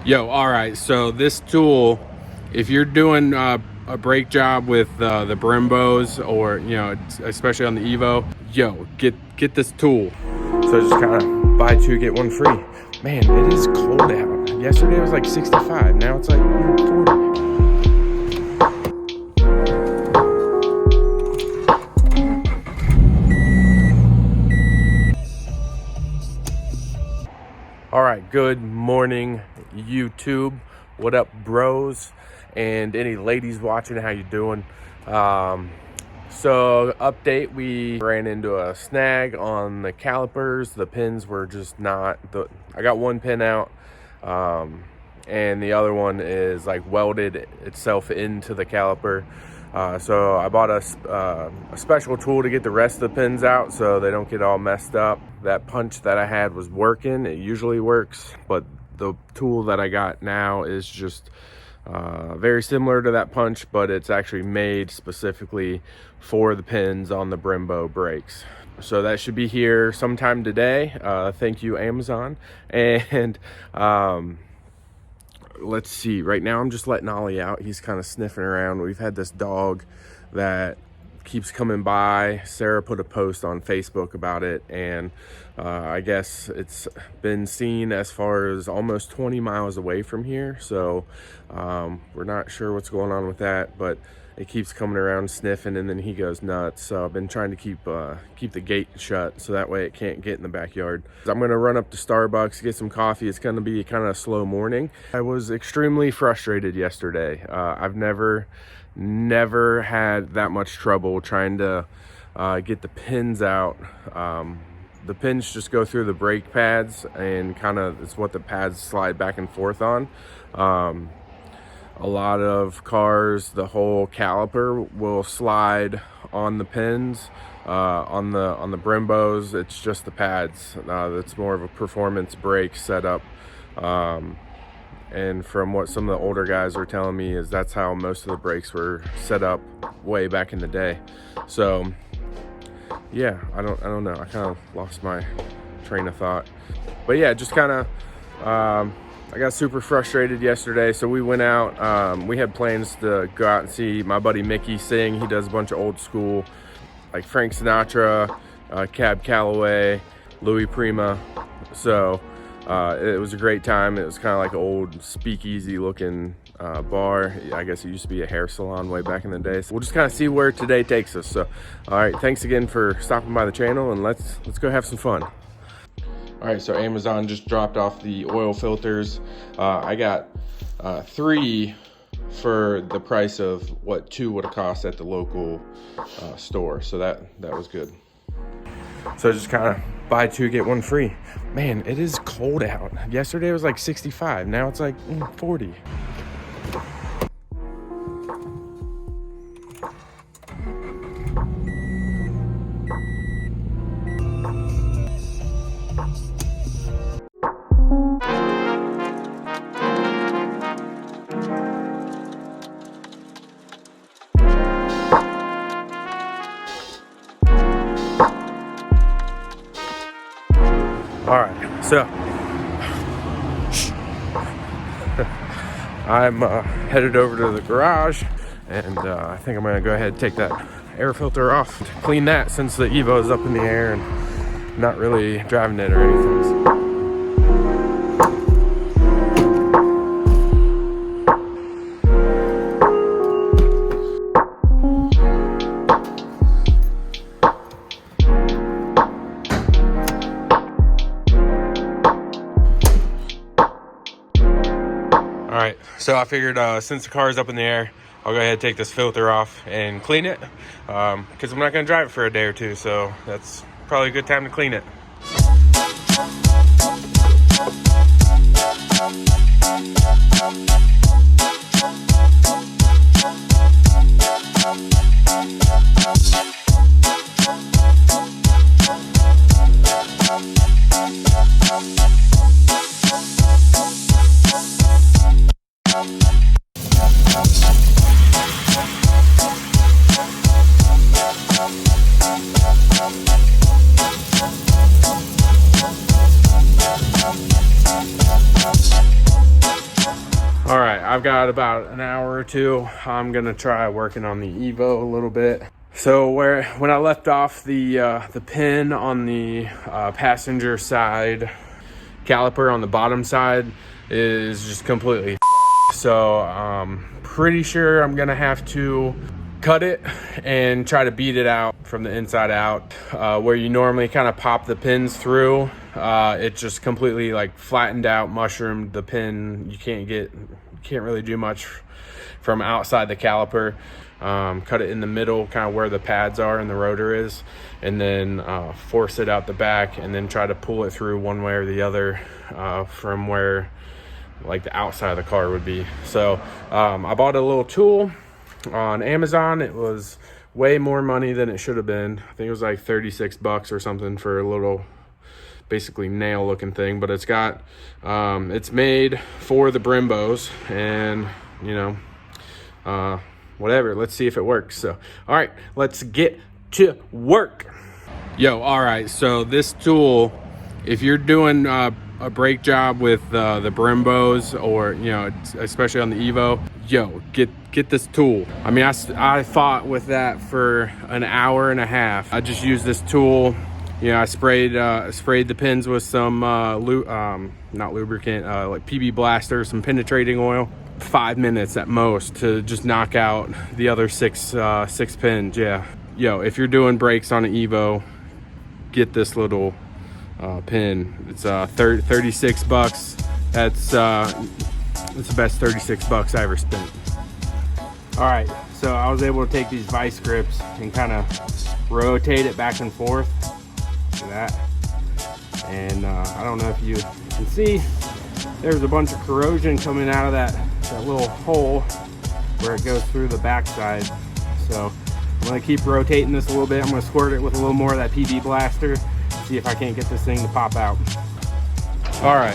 Yo, all right. So this tool, if you're doing a brake job with the Brimbos, or especially on the Evo, yo, get this tool. So just kind of buy two get one free. Man, it is cold out. Yesterday it was like 65. Now it's like 40. All right, good morning, YouTube. What up, bros? And any ladies watching, how you doing? So update, we ran into a snag on the calipers. The pins were just not, I got one pin out, and the other one is like welded itself into the caliper. So I bought a special tool to get the rest of the pins out so they don't get all messed up. That punch that I had was working. It usually works, but the tool that I got now is just very similar to that punch, but it's actually made specifically for the pins on the Brembo brakes. So that should be here sometime today. Thank you, Amazon. And let's see, right now I'm just letting Ollie out. He's kind of sniffing around. We've had this dog that keeps coming by. Sarah put a post on Facebook about it, and I guess it's been seen as far as almost 20 miles away from here. So we're not sure what's going on with that, but it keeps coming around sniffing, and then he goes nuts. So I've been trying to keep the gate shut so that way it can't get in the backyard. I'm gonna run up to Starbucks, get some coffee. It's gonna be kind of a slow morning. I was extremely frustrated yesterday. I've never had that much trouble trying to get the pins out. The pins just go through the brake pads, and kind of it's what the pads slide back and forth on. A lot of cars, the whole caliper will slide on the pins. On the Brembos, it's just the pads. That's more of a performance brake setup. And from what some of the older guys are telling me, is that's how most of the brakes were set up way back in the day. So yeah, I don't know. I kind of lost my train of thought. But yeah, just kind of I got super frustrated yesterday, so we went out. We had plans to go out and see my buddy Mickey sing. He does a bunch of old school, like Frank Sinatra, Cab Calloway, Louis Prima. So it was a great time. It was kind of like an old speakeasy looking bar. I guess it used to be a hair salon way back in the day. So we'll just kind of see where today takes us. So all right, thanks again for stopping by the channel, and let's go have some fun. All right, so Amazon just dropped off the oil filters. I got 3 for the price of what 2 would have cost at the local store. So that was good. So just kind of buy 2 get 1 free. Man, it is cold out. Yesterday it was like 65. Now it's like 40. All right, so I'm headed over to the garage, and I think I'm gonna go ahead and take that air filter off, clean that since the Evo is up in the air and not really driving it or anything. So. All right, so I figured since the car is up in the air, I'll go ahead and take this filter off and clean it, because I'm not going to drive it for a day or two, so that's probably a good time to clean it. All right, I've got about an hour or two. I'm gonna try working on the Evo a little bit. So when I left off, the pin on the passenger side caliper on the bottom side is just completely so pretty sure I'm gonna have to cut it and try to beat it out from the inside out. Where you normally kind of pop the pins through, it just completely like flattened out, mushroomed the pin. You can't really do much from outside the caliper. Cut it in the middle, kind of where the pads are and the rotor is, and then force it out the back, and then try to pull it through one way or the other from where like the outside of the car would be. So I bought a little tool on Amazon. It was way more money than it should have been. I think it was like 36 bucks or something for a little basically nail looking thing, but it's got it's made for the Brimbos, and you know, whatever, let's see if it works. So all right, let's get to work. Yo, all right, so this tool, if you're doing a brake job with the Brimbos, or you know, especially on the Evo, yo, get this tool. I mean, I fought with that for an hour and a half. I just used this tool. You know, I sprayed the pins with some not lubricant, like PB Blaster, some penetrating oil. 5 minutes at most to just knock out the other six pins. Yeah, yo, if you're doing brakes on an Evo, get this little pin. It's 36 bucks. That's the best 36 bucks I ever spent. All right, so I was able to take these vice grips and kind of rotate it back and forth. Look at that. And I don't know if you can see, there's a bunch of corrosion coming out of that little hole where it goes through the backside. So I'm gonna keep rotating this a little bit. I'm gonna squirt it with a little more of that PB Blaster, see if I can't get this thing to pop out. All right.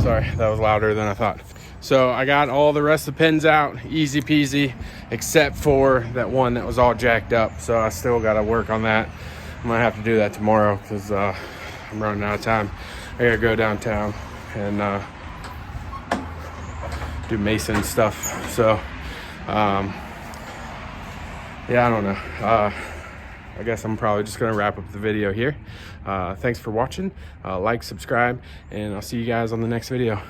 Sorry, that was louder than I thought. So I got all the rest of the pins out, easy peasy, except for that one that was all jacked up. So I still gotta work on that. I'm gonna have to do that tomorrow because I'm running out of time. I gotta go downtown and do mason stuff. So yeah, I don't know. I guess I'm probably just gonna wrap up the video here. Thanks for watching. Like, subscribe, and I'll see you guys on the next video.